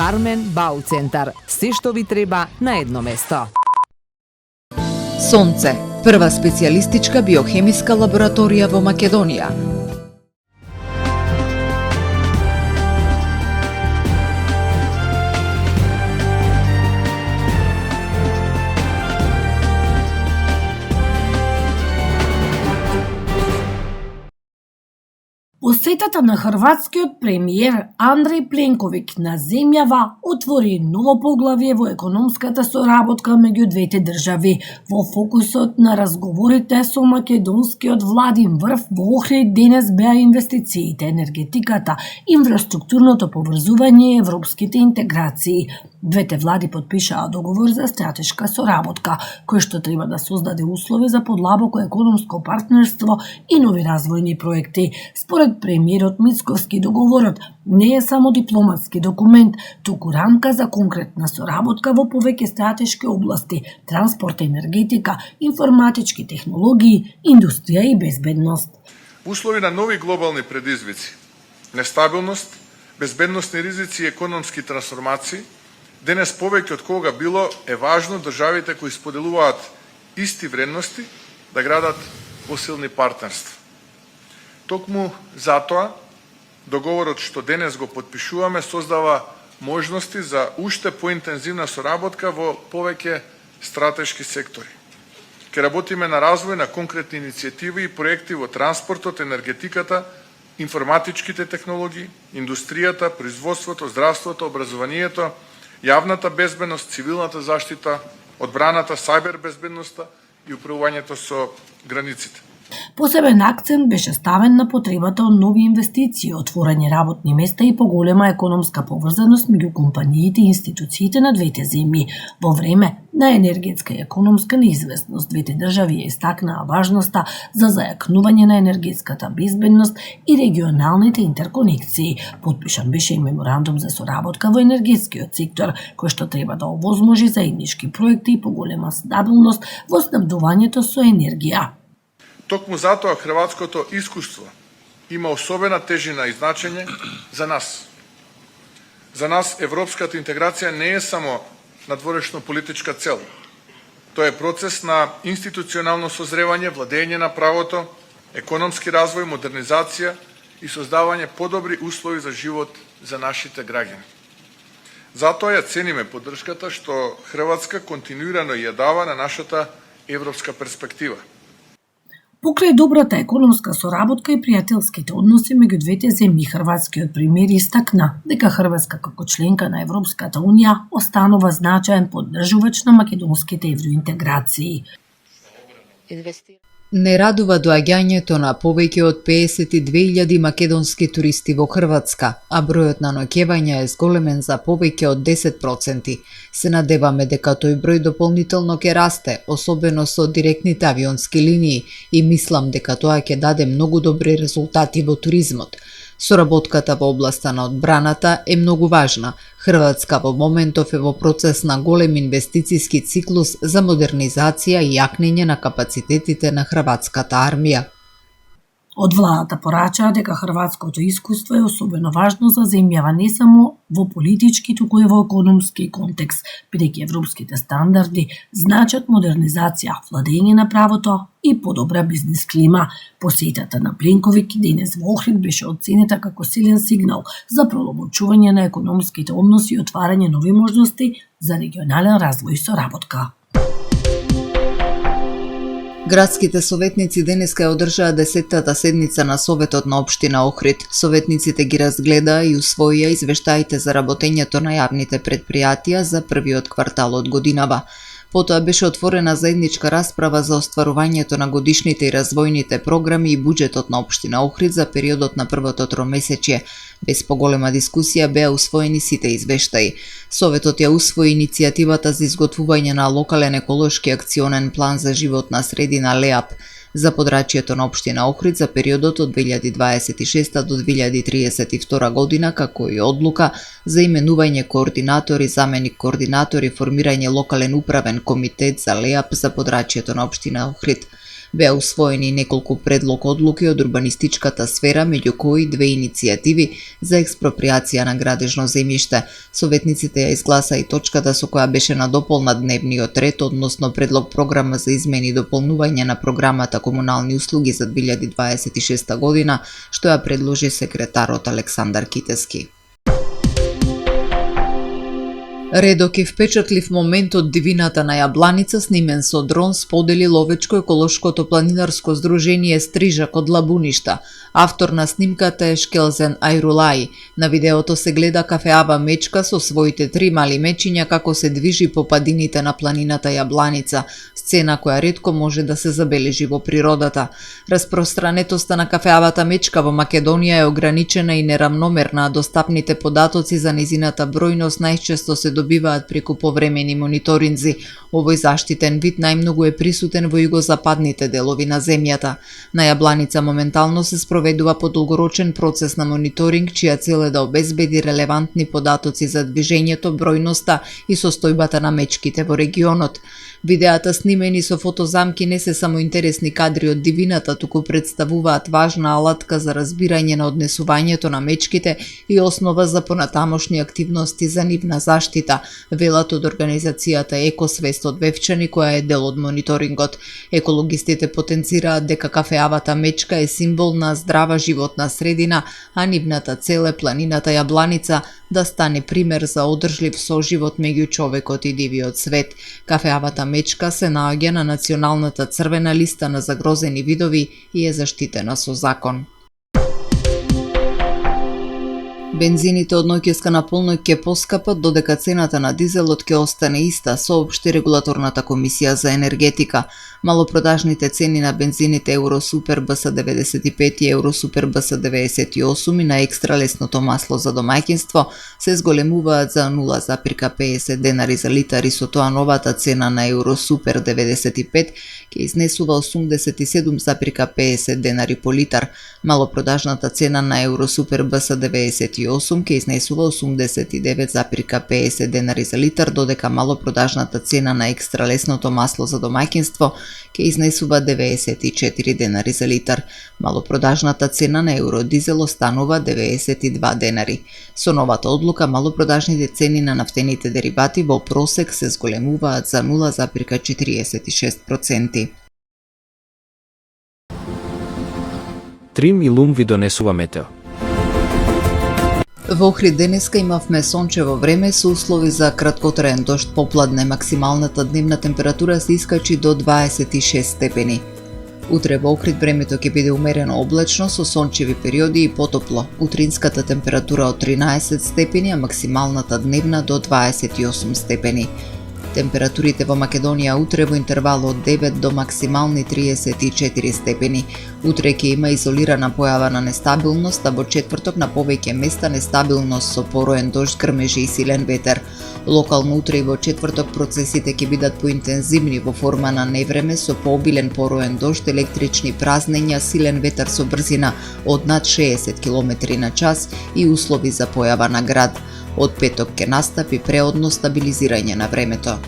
Кармен Бау центар. Се што ви треба на едно место. Сонце, прва специјалистичка биохемиска лабораторија во Македонија. Посетата на хрватскиот премиер Андреј Пленковиќ на земјава отвори ново поглавје во економската соработка меѓу двете држави. Во фокусот на разговорите со македонскиот владин врв во Охрид денес беа инвестициите, енергетиката, инфраструктурното поврзување и европските интеграции. Двете влади подпишаа договор за стратешка соработка, кој што треба да создаде услови за подлабоко економско партнерство и нови развојни проекти. Според премиерот Мицковски, договорот не е само дипломатски документ, туку рамка за конкретна соработка во повеќе стратешки области: транспорт, енергетика, информатички технологии, индустрија и безбедност. Услови на нови глобални предизвици, нестабилност, безбедносни ризици и економски трансформации, денес повеќе од кога било е важно државите кои споделуваат исти вредности да градат посилни партнерства. Токму затоа, договорот што денес го подпишуваме создава можности за уште поинтензивна соработка во повеќе стратешки сектори. Ке работиме на развој на конкретни иницијативи и проекти во транспортот, енергетиката, информатичките технологии, индустријата, производството, здравството, образованието, јавната безбедност, цивилната заштита, одбраната, сајбер безбедноста и управувањето со границите. Посебен акцент беше ставен на потребата од нови инвестиции, отворање работни места и поголема економска поврзаност меѓу компаниите и институциите на двете земји. Во време на енергетска и економска неизвестност, двете држави ја истакнаа важноста за зајакнување на енергетската безбедност и регионалните интерконекции. Подпишан беше и меморандум за соработка во енергетскиот сектор, кој што треба да овозможи заеднички проекти и поголема стабилност во снабдувањето со енергија. Токму затоа хрватското искуство има особена тежина и значење за нас. За нас европската интеграција не е само надворешно политичка цел. Тоа е процес на институционално созревање, владење на правото, економски развој, модернизација и создавање подобри услови за живот за нашите граѓани. Затоа ја цениме поддршката што Хрватска континуирано ја дава на нашата европска перспектива. Покрај добрата економска соработка и пријателските односи меѓу двете земји, хрватскиот премиер истакна дека Хрватска како членка на Европската унија останува значаен поддржувач на македонските евроинтеграции. Не радува доаѓањето на повеќе од 52.000 македонски туристи во Хрватска, а бројот на ноќевања е зголемен за повеќе од 10%. Се надеваме дека тој број дополнително ќе расте, особено со директните авионски линии, и мислам дека тоа ќе даде многу добри резултати во туризмот. Соработката во областа на одбраната е многу важна. Хрватска во моментов е во процес на голем инвестициски циклус за модернизација и јакнење на капацитетите на хрватската армија. Од владата порачаа дека хрватското искуство е особено важно за земјава не само во политички, туку и во економски контекст, бидејќи европските стандарди значат модернизација, владење на правото и подобра бизнис клима. Посетата на Пленковиќ денес во Охрид беше оценета како силен сигнал за продолбочување на економските односи и отварање нови можности за регионален развој и соработка. Градските советници денеска ја одржаа 10-тата седница на Советот на општина Охрид. Советниците ги разгледаа и усвоија извештаите за работењето на јавните предпријатија за првиот квартал од годинава. Потоа беше отворена заедничка расправа за остварувањето на годишните и развојните програми и буџетот на општина Охрид за периодот на првото тромесечје. Без поголема дискусија беа усвоени сите извештаи. Советот ја усвои иницијативата за изготвување на локален еколошки акционен план за животна средина ЛЕАП за подрачјето на општина Охрид за периодот од 2026 до 2032 година, како и одлука за именување координатори, заменик координатори, формирање локален управен комитет за ЛЕАП за подрачјето на општина Охрид. Беа усвоени неколку предлог одлуки од урбанистичката сфера, меѓу кои две иницијативи за експроприација на градежно земјиште. Советниците ја изгласа и точката со која беше надополнат дневниот ред, односно предлог програма за измени и дополнување на програмата комунални услуги за 2026 година, што ја предложи секретарот Александар Китески. Редок и впечатлив момент од дивината на Јабланица, снимен со дрон, сподели ловечко-еколошкото планинарско здружение Стрижак од Лабуништа. Автор на снимката е Шкелзен Ајрулаи. На видеото се гледа кафеава мечка со своите 3 мали мечиња како се движи по падините на планината Јабланица, сцена која ретко може да се забележи во природата. Распространетоста на кафеавата мечка во Македонија е ограничена и неравномерна, а достапните податоци за незината бројност најчесто се добиваат преку повремени мониторинзи. Овој заштитен вид најмногу е присутен во југозападните делови на земјата. На Јабланица моментално се спроведува подолгорочен процес на мониторинг, чија цел е да обезбеди релевантни податоци за движењето, бројноста и состојбата на мечките во регионот. Видеата снимени со фотозамки не се само интересни кадри од дивината, туку представуваат важна алатка за разбирање на однесувањето на мечките и основа за понатамошни активности за нивна заштита, велат од организацијата Екосвест од Вевчани, која е дел од мониторингот. Екологистите потенцираат дека кафеавата мечка е символ на здрава животна средина, а нивната цел е планината Јабланица да стане пример за одржлив соживот меѓу човекот и дивиот свет. Кафеавата мечка се наоѓа на националната црвена листа на загрозени видови и е заштитена со закон. Бензините од ноќеска на полноќ ќе поскапат, додека цената на дизелот ќе остане иста, соопшти регулаторната комисија за енергетика. Малопродажните цени на бензините Евросупер БС95 и Евросупер БС98 и на екстра лесното масло за домаќинство се зголемуваат за 0,50 денари за литар и со тоа новата цена на Евросупер 95 ќе изнесува 87,50 денари по литар. Малопродажната цена на Евросупер БС98 ќе изнесува 89,50 денари за литар, додека малопродажната цена на екстра лесното масло за домаќинство ќе изнесува 94 денари за литар. Малопродажната цена на евродизел останува 92 денари. Со новата одлука малопродажните цени на нафтените деривати во просек се зголемуваат за 0,46%. Трим и Лум ви донесува метео. Во Охрид денеска имавме сончево време со услови за краткотраен дожд попладне. Максималната дневна температура се искачи до 26 степени. Утре во Охрид времето ќе биде умерено облачно со сончеви периоди и потопло. Утринската температура од 13 степени, а максималната дневна до 28 степени. Температурите во Македонија утре во интервал од 9 до максимални 34 степени. Утре ќе има изолирана појава на нестабилност, а во четврток на повеќе места нестабилност со пороен дожд, грмежи и силен ветер. Локално утре и во четврток процесите ќе бидат поинтензивни во форма на невреме со пообилен пороен дожд, електрични празнења, силен ветер со брзина од над 60 км на час и услови за појава на град. Од петок ќе настапи преодно стабилизирање на времето.